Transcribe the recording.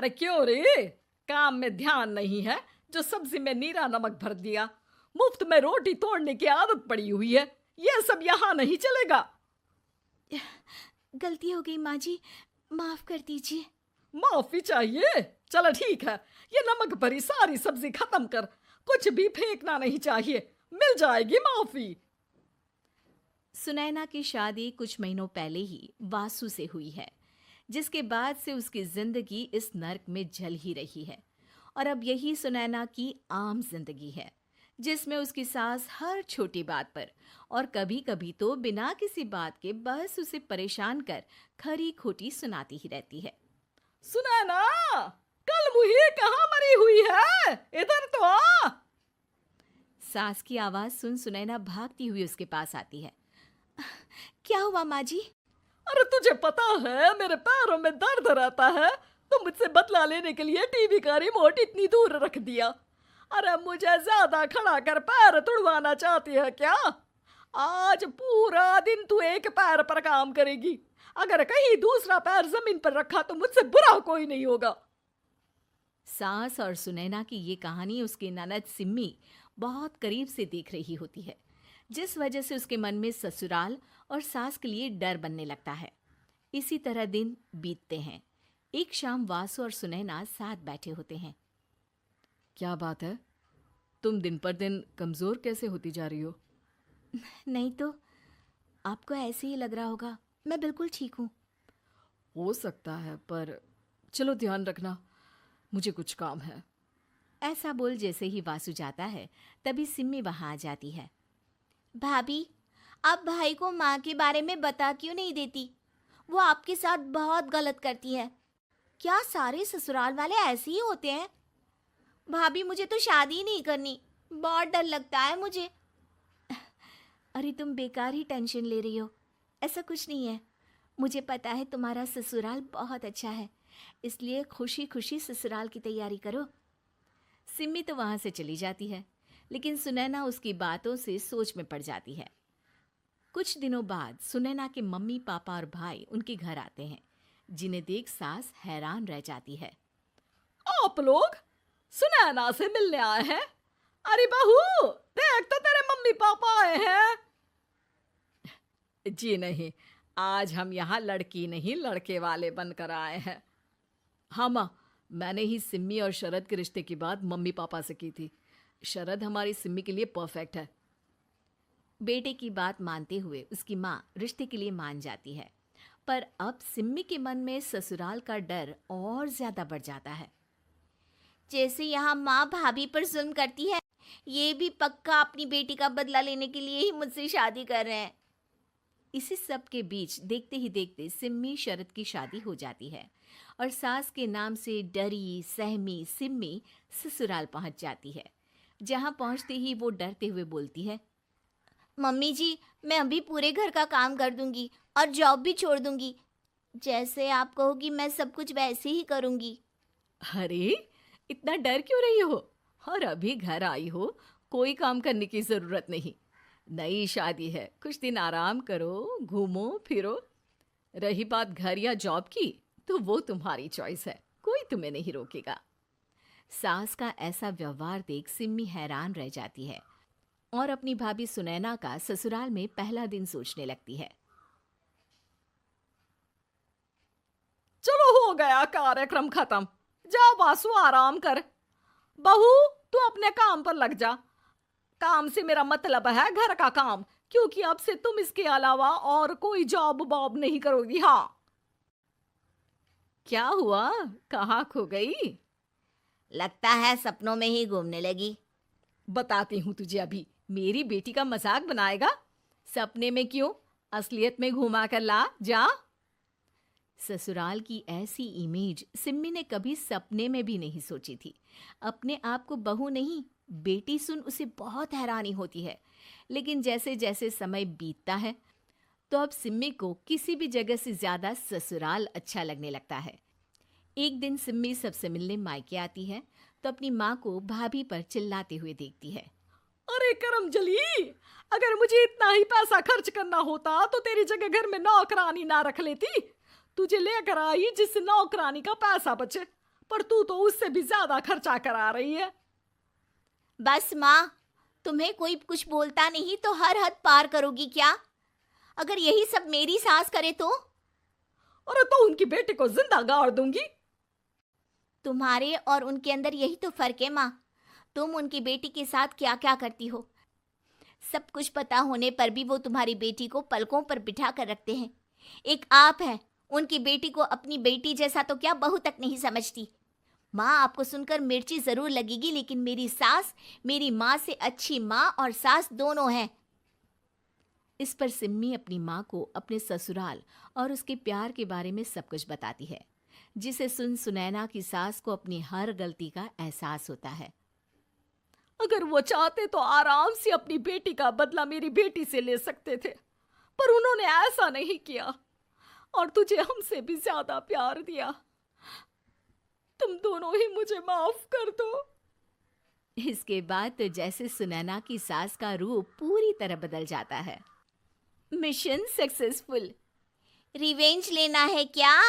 अरे क्यों रे? काम में ध्यान नहीं है जो सब्जी में नीरा नमक भर दिया। मुफ्त में रोटी तोड़ने की आदत पड़ी हुई है। ये सब यहाँ नहीं चलेगा। गलती हो गई माँ जी, माफ कर दीजिए। माफी चाहिए? चलो ठीक है, ये नमक भरी सारी सब्जी खत्म कर। कुछ भी फेंकना नहीं चाहिए, मिल जाएगी माफी। सुनैना की शादी कुछ महीनों पहले ही वासु से हुई है, जिसके बाद से उसकी जिंदगी इस नर्क में जल ही रही है। और अब यही सुनैना की आम जिंदगी है, जिसमें उसकी सास हर छोटी बात पर और कभी कभी तो बिना किसी बात के बस उसे परेशान कर खरी खोटी सुनाती ही रहती है। सुनैना, कल मुही कहाँ मरी हुई है? इधर तो आ। सास की आवाज सुन सुनैना भागती हुई उसके पास आती है। क्या हुआ माँ जी? अरे तुझे पता है मेरे पैरों में दर्द रहता है, तो मुझसे बदला लेने के लिए टीवी का रिमोट इतनी दूर रख दिया। अरे मुझे ज्यादा खड़ा कर पैर तुड़वाना चाहती है क्या? आज पूरा दिन तू एक पैर पर काम करेगी। अगर कहीं दूसरा पैर जमीन पर रखा तो मुझसे बुरा कोई नहीं होगा। सास और सुनैना की ये कहानी उसकी ननद सिम्मी बहुत करीब से देख रही होती है, जिस वजह से उसके मन में ससुराल और सास के लिए डर बनने लगता है। इसी तरह दिन बीतते हैं। एक शाम वासु और सुनैना साथ बैठे होते हैं। क्या बात है, तुम दिन पर दिन कमजोर कैसे होती जा रही हो? नहीं तो, आपको ऐसे ही लग रहा होगा, मैं बिल्कुल ठीक हूँ। हो सकता है, पर चलो ध्यान रखना, मुझे कुछ काम है। ऐसा बोल जैसे ही वासु जाता है, तभी सिम्मी वहां आ जाती है। भाभी, आप भाई को माँ के बारे में बता क्यों नहीं देती? वो आपके साथ बहुत गलत करती है। क्या सारे ससुराल वाले ऐसे ही होते हैं? भाभी, मुझे तो शादी ही नहीं करनी, बहुत डर लगता है मुझे। अरे तुम बेकार ही टेंशन ले रही हो, ऐसा कुछ नहीं है। मुझे पता है तुम्हारा ससुराल बहुत अच्छा है, इसलिए खुशी खुशी ससुराल की तैयारी करो। सिम्मी तो वहां से चली जाती है, लेकिन सुनैना उसकी बातों से सोच में पड़ जाती है। कुछ दिनों बाद सुनैना के मम्मी पापा और भाई उनके घर आते हैं, जिन्हें देख सास हैरान रह जाती है। आप लोग सुनैना से मिलने आए हैं? अरे बहू, देख तो तेरे मम्मी पापा आए हैं। जी नहीं, आज हम यहाँ लड़की नहीं लड़के वाले बनकर आए हैं। हाँ माँ, मैंने ही सिम्मी और शरद के रिश्ते की बात मम्मी पापा से की थी। शरद हमारी सिम्मी के लिए परफेक्ट है। बेटे की बात मानते हुए उसकी माँ रिश्ते के लिए मान जाती है, पर अब सिम्मी के मन में ससुराल का डर और ज्यादा बढ़ जाता है। जैसे यहाँ माँ भाभी पर जुल्म करती है, ये भी पक्का अपनी बेटी का बदला लेने के लिए ही मुझसे शादी कर रहे हैं। इसी सब के बीच देखते ही देखते सिम्मी शरद की शादी हो जाती है और सास के नाम से डरी सहमी सिम्मी ससुराल पहुंच जाती है। जहां पहुंचते ही वो डरते हुए बोलती है, मम्मी जी, मैं अभी पूरे घर का काम कर दूंगी और जॉब भी छोड़ दूंगी। जैसे आप कहोगी मैं सब कुछ वैसे ही करूंगी। अरे इतना डर क्यों रही हो? और अभी घर आई हो, कोई काम करने की जरूरत नहीं। नई शादी है, कुछ दिन आराम करो, घूमो फिरो। रही बात घर या जॉब की, तो वो तुम्हारी चॉइस है, कोई तुम्हें नहीं रोकेगा। सास का ऐसा व्यवहार देख सिम्मी हैरान रह जाती है और अपनी भाभी सुनैना का ससुराल में पहला दिन सोचने लगती है। चलो हो गया कार्यक्रम खत्म, जा वासु आराम कर। बहू, तू अपने काम पर लग जा। काम से मेरा मतलब है घर का काम, क्योंकि अब से तुम इसके अलावा और कोई जॉब बॉब नहीं करोगी। हाँ। क्या हुआ, कहाँ खो गई? लगता है सपनों में ही घूमने लगी। बताती हूँ तुझे अभी। मेरी बेटी का मजाक बनाएगा? सपने में क्यों, असलियत में घुमा कर ला, जा। ससुराल की ऐसी इमेज सिम्मी ने कभी सपने में भी नहीं सोची थी। अपने आप को बहू नहीं, बेटी सुन उसे बहुत हैरानी होती है। लेकिन जैसे जैसे समय बीतता है, तो अब सिम्मी को किसी भी जगह से ज्यादा ससुराल अच्छा लगने लगता है। एक दिन सिम्मी सबसे मिलने मायके आती है, तो अपनी माँ को भाभी पर चिल्लाते हुए देखती है। अरे करमजली, अगर मुझे इतना ही पैसा खर्च करना होता तो तेरी जगह घर में नौकरानी ना रख लेती। तुझे लेकर आई जिससे नौकरानी का पैसा बचे। पर तू तो उससे भी ज्यादा खर्चा करा रही है। बस माँ, तुम्हें कोई कुछ बोलता नहीं तो हर हद पार करोगी क्या? अगर यही सब मेरी सास करे तो? और तो उनकी बेटी को जिंदा गाड़ दूंगी। तुम्हारे और उनके अंदर यही तो फर्क है माँ। तुम उनकी बेटी के साथ क्या क्या करती हो, सब कुछ पता होने पर भी वो तुम्हारी बेटी को पलकों पर बिठा कर रखते हैं। एक आप हैं, उनकी बेटी को अपनी बेटी जैसा तो क्या बहू तक नहीं समझती। माँ, आपको सुनकर मिर्ची जरूर लगेगी, लेकिन मेरी सास मेरी माँ से अच्छी माँ और सास दोनों हैं। इस पर सिम्मी अपनी माँ को अपने ससुराल और उसके प्यार के बारे में सब कुछ बताती है, जिसे सुन सुनैना की सास को अपनी हर गलती का एहसास होता है। अगर वो चाहते तो आराम से अपनी बेटी का बदला मेरी बेटी से ले सकते थे, पर उन्होंने ऐसा नहीं किया और तुझे हमसे भी ज्यादा प्यार दिया। तुम दोनों ही मुझे माफ कर दो। इसके बाद तो जैसे सुनैना की सास का रूप पूरी तरह बदल जाता है। Mission successful. रिवेंज लेना है क्या?